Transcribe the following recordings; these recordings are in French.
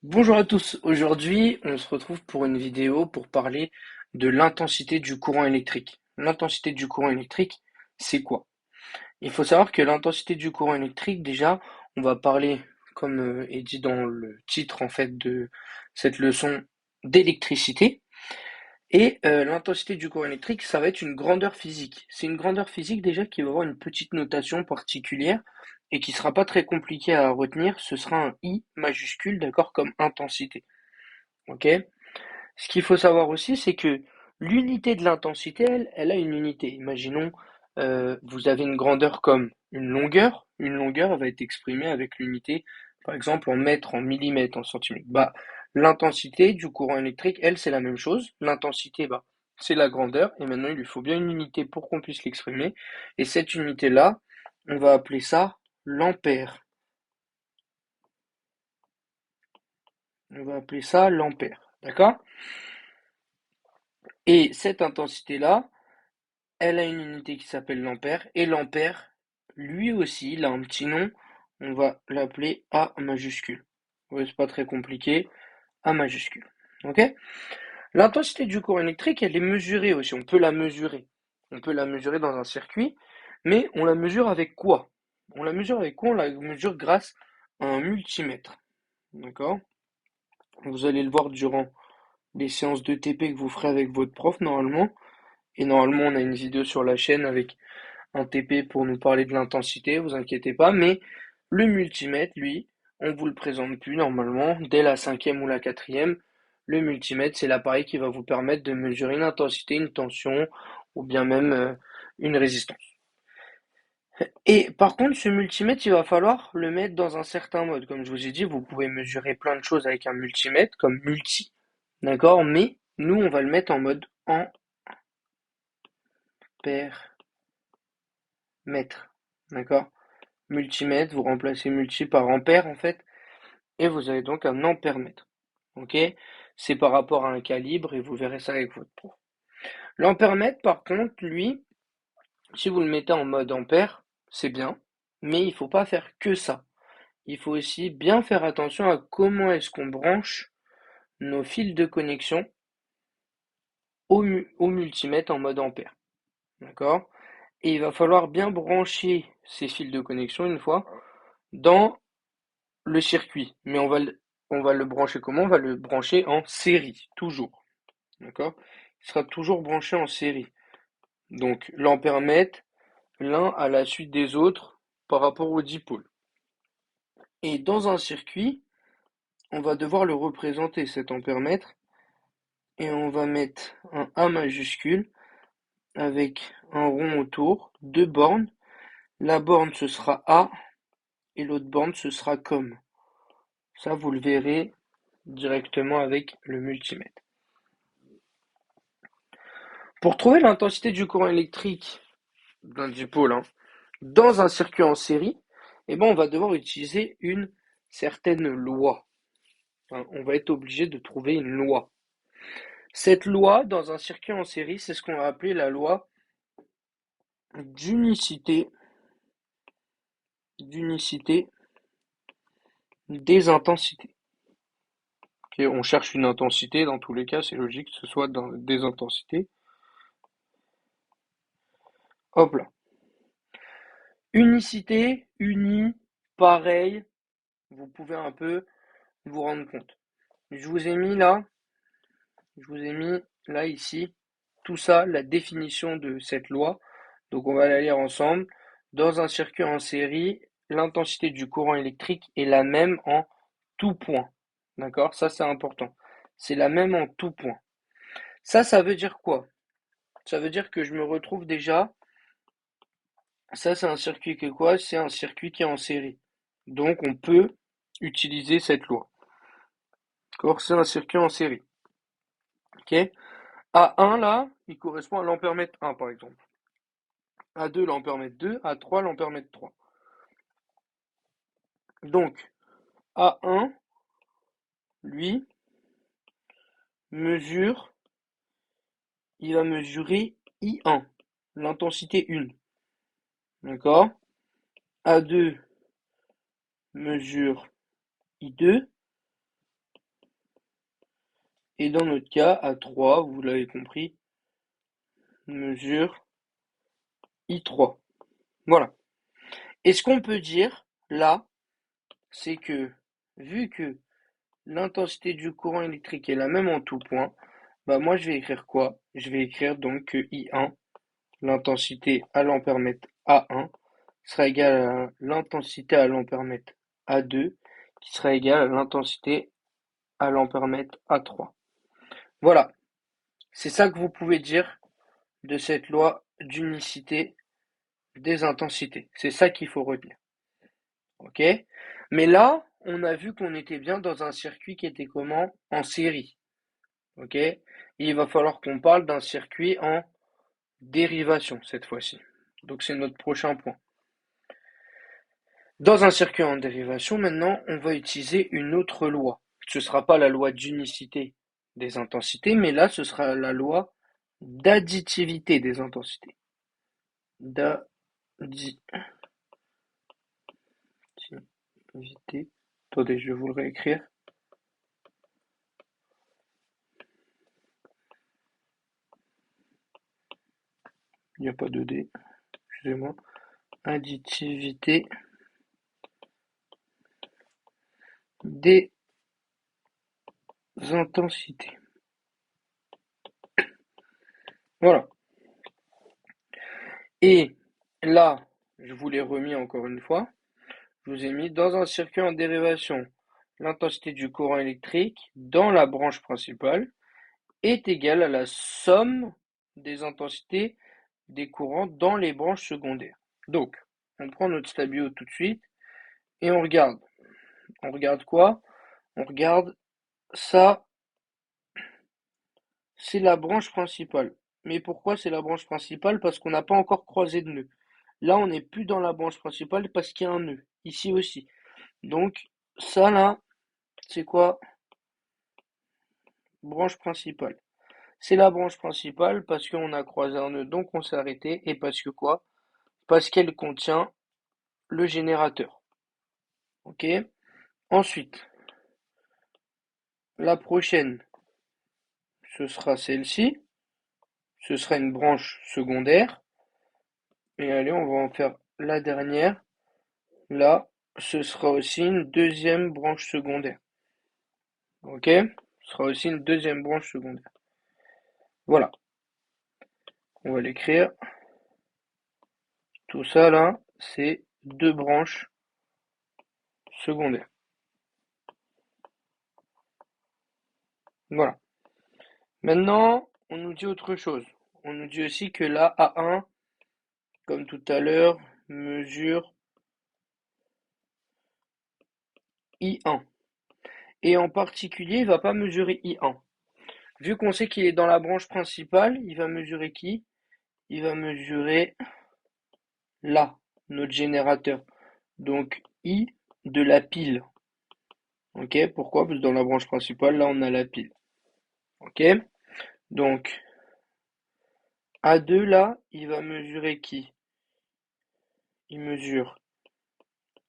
Bonjour à tous, aujourd'hui on se retrouve pour une vidéo pour parler de l'intensité du courant électrique. L'intensité du courant électrique, c'est quoi? Il faut savoir que l'intensité du courant électrique, déjà, on va parler, comme est dit dans le titre en fait de cette leçon, d'électricité. Et l'intensité du courant électrique, ça va être une grandeur physique. C'est une grandeur physique déjà qui va avoir une petite notation particulière et qui sera pas très compliquée à retenir. Ce sera un I majuscule, d'accord, comme intensité. Ok? Ce qu'il faut savoir aussi, c'est que l'unité de l'intensité, elle a une unité. Imaginons, vous avez une grandeur comme une longueur. Une longueur, elle va être exprimée avec l'unité, par exemple, en mètres, en millimètres, en centimètres. Bah, l'intensité du courant électrique, elle, c'est la même chose. L'intensité, bah, c'est la grandeur. Et maintenant, il lui faut bien une unité pour qu'on puisse l'exprimer. Et cette unité-là, on va appeler ça l'ampère. On va appeler ça l'ampère. D'accord? Et cette intensité-là, elle a une unité qui s'appelle l'ampère, et l'ampère, lui aussi, il a un petit nom, on va l'appeler A majuscule. Ouais, c'est pas très compliqué, A majuscule. Ok? L'intensité du courant électrique, elle est mesurée aussi, on peut la mesurer. On peut la mesurer dans un circuit, mais on la mesure avec quoi? On la mesure avec quoi? On la mesure grâce à un multimètre. D'accord? Vous allez le voir durant les séances de TP que vous ferez avec votre prof normalement. Et normalement, on a une vidéo sur la chaîne avec un TP pour nous parler de l'intensité, vous inquiétez pas, mais le multimètre, lui, on vous le présente plus normalement, dès la cinquième ou la quatrième. Le multimètre, c'est l'appareil qui va vous permettre de mesurer une intensité, une tension, ou bien même une résistance. Et par contre, ce multimètre, il va falloir le mettre dans un certain mode. Comme je vous ai dit, vous pouvez mesurer plein de choses avec un multimètre, comme multi, d'accord? Mais nous, on va le mettre en mode ampère mètre, d'accord? Multimètre, vous remplacez multi par ampère en fait, et vous avez donc un ampère-mètre. Ok? C'est par rapport à un calibre et vous verrez ça avec votre pro. L'ampère-mètre, par contre, lui, si vous le mettez en mode ampère, c'est bien, mais il faut pas faire que ça. Il faut aussi bien faire attention à comment est-ce qu'on branche nos fils de connexion au multimètre en mode ampère. D'accord? Et il va falloir bien brancher ces fils de connexion une fois dans le circuit, mais on va le brancher comment? On va le brancher en série, toujours. D'accord? Il sera toujours branché en série. Donc l'ampère-mètre, l'un à la suite des autres par rapport aux dipôles. Et dans un circuit, on va devoir le représenter, cet ampère-mètre, et on va mettre un A majuscule avec un rond autour, deux bornes. La borne, ce sera A, et l'autre borne, ce sera comme. Ça, vous le verrez directement avec le multimètre. Pour trouver l'intensité du courant électrique d'un dipôle dans un circuit en série, eh ben, on va devoir utiliser une certaine loi. On va être obligé de trouver une loi. Cette loi, dans un circuit en série, c'est ce qu'on va appeler la loi d'unicité des intensités. Ok, on cherche une intensité, dans tous les cas, c'est logique que ce soit dans des intensités. Hop là. Unicité, uni, pareil, vous pouvez un peu vous rendre compte. Je vous ai mis là, je vous ai mis là ici, tout ça, la définition de cette loi. Donc on va la lire ensemble. Dans un circuit en série, l'intensité du courant électrique est la même en tout point. D'accord? Ça c'est important. C'est la même en tout point. Ça veut dire quoi? Ça veut dire que je me retrouve déjà. Ça c'est un circuit qui est quoi? C'est un circuit qui est en série. Donc on peut utiliser cette loi. D'accord? C'est un circuit en série. Ok? A1 là, il correspond à l'ampère-mètre 1 par exemple. A2 l'ampère-mètre 2, A3 l'ampère-mètre 3. Donc A1, lui, mesure, il va mesurer I1, l'intensité 1. D'accord? A2 mesure I2 Et dans notre cas, A3, vous l'avez compris, mesure I3. Voilà. Et ce qu'on peut dire là, c'est que vu que l'intensité du courant électrique est la même en tout point, bah moi je vais écrire quoi? Je vais écrire donc que I1, l'intensité à l'ampère mètre A1, sera égale à l'intensité à l'ampère mètre A2, qui sera égale à l'intensité à l'ampère mètre A3. Voilà, c'est ça que vous pouvez dire de cette loi d'unicité des intensités. C'est ça qu'il faut retenir. Ok? Mais là, on a vu qu'on était bien dans un circuit qui était comment? En série. Ok? Et il va falloir qu'on parle d'un circuit en dérivation cette fois-ci. Donc c'est notre prochain point. Dans un circuit en dérivation, maintenant, on va utiliser une autre loi. Ce ne sera pas la loi d'unicité des intensités, mais là, ce sera la loi d'additivité des intensités. D'additivité. Attendez, je vais vous le réécrire. Il n'y a pas de D. Excusez-moi. Additivité des intensités. Voilà. Et là, je vous l'ai remis encore une fois. Je vous ai mis dans un circuit en dérivation, l'intensité du courant électrique dans la branche principale est égale à la somme des intensités des courants dans les branches secondaires. Donc, on prend notre stabilo tout de suite et on regarde. On regarde quoi? On regarde ça, c'est la branche principale. Mais pourquoi c'est la branche principale? Parce qu'on n'a pas encore croisé de nœud. Là, on n'est plus dans la branche principale parce qu'il y a un nœud. Ici aussi. Donc, ça là, c'est quoi? Branche principale. C'est la branche principale parce qu'on a croisé un nœud, donc on s'est arrêté. Et parce que quoi? Parce qu'elle contient le générateur. Ok? Ensuite, la prochaine, ce sera celle-ci. Ce sera une branche secondaire. Et allez, on va en faire la dernière. Là, ce sera aussi une deuxième branche secondaire. Ok? Ce sera aussi une deuxième branche secondaire. Voilà. On va l'écrire. Tout ça là, c'est deux branches secondaires. Voilà. Maintenant, on nous dit autre chose. On nous dit aussi que la A1, comme tout à l'heure, mesure I1. Et en particulier, il ne va pas mesurer I1. Vu qu'on sait qu'il est dans la branche principale, il va mesurer qui? Il va mesurer là, notre générateur. Donc I de la pile. Ok? Pourquoi? Parce que dans la branche principale, là, on a la pile. Ok? Donc A2 là, il va mesurer qui? Il mesure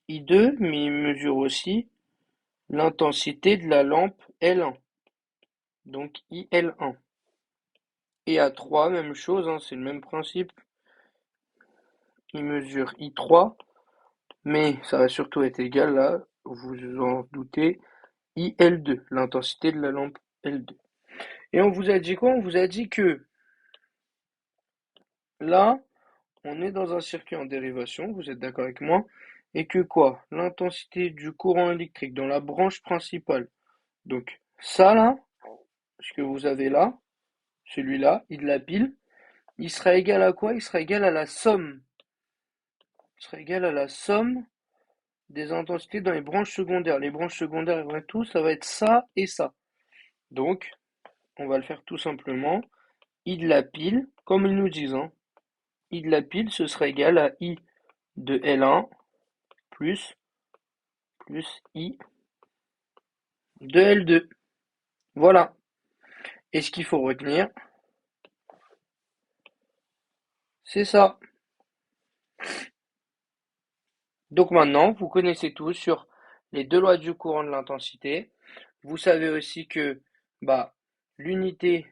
I2, mais il mesure aussi l'intensité de la lampe L1, donc IL1. Et A3, même chose, hein, c'est le même principe. Il mesure I3, mais ça va surtout être égal à, vous en doutez, IL2, l'intensité de la lampe L2. Et on vous a dit quoi? On vous a dit que là, on est dans un circuit en dérivation, vous êtes d'accord avec moi? Et que quoi? L'intensité du courant électrique dans la branche principale. Donc ça là, ce que vous avez là, celui-là, il la pile, il sera égal à quoi? Il sera égal à la somme. Il sera égal à la somme des intensités dans les branches secondaires. Les branches secondaires et tout, ça va être ça et ça. Donc, on va le faire tout simplement. I de la pile, comme ils nous disent, hein, I de la pile, ce sera égal à I de L1 plus I de L2. Voilà. Et ce qu'il faut retenir, c'est ça. Donc maintenant, vous connaissez tout sur les deux lois du courant de l'intensité. Vous savez aussi que bah, L'unité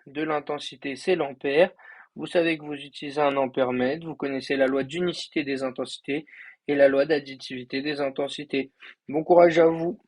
de l'intensité, c'est l'ampère. Vous savez que vous utilisez un ampère-mètre, vous connaissez la loi d'unicité des intensités et la loi d'additivité des intensités. Bon courage à vous!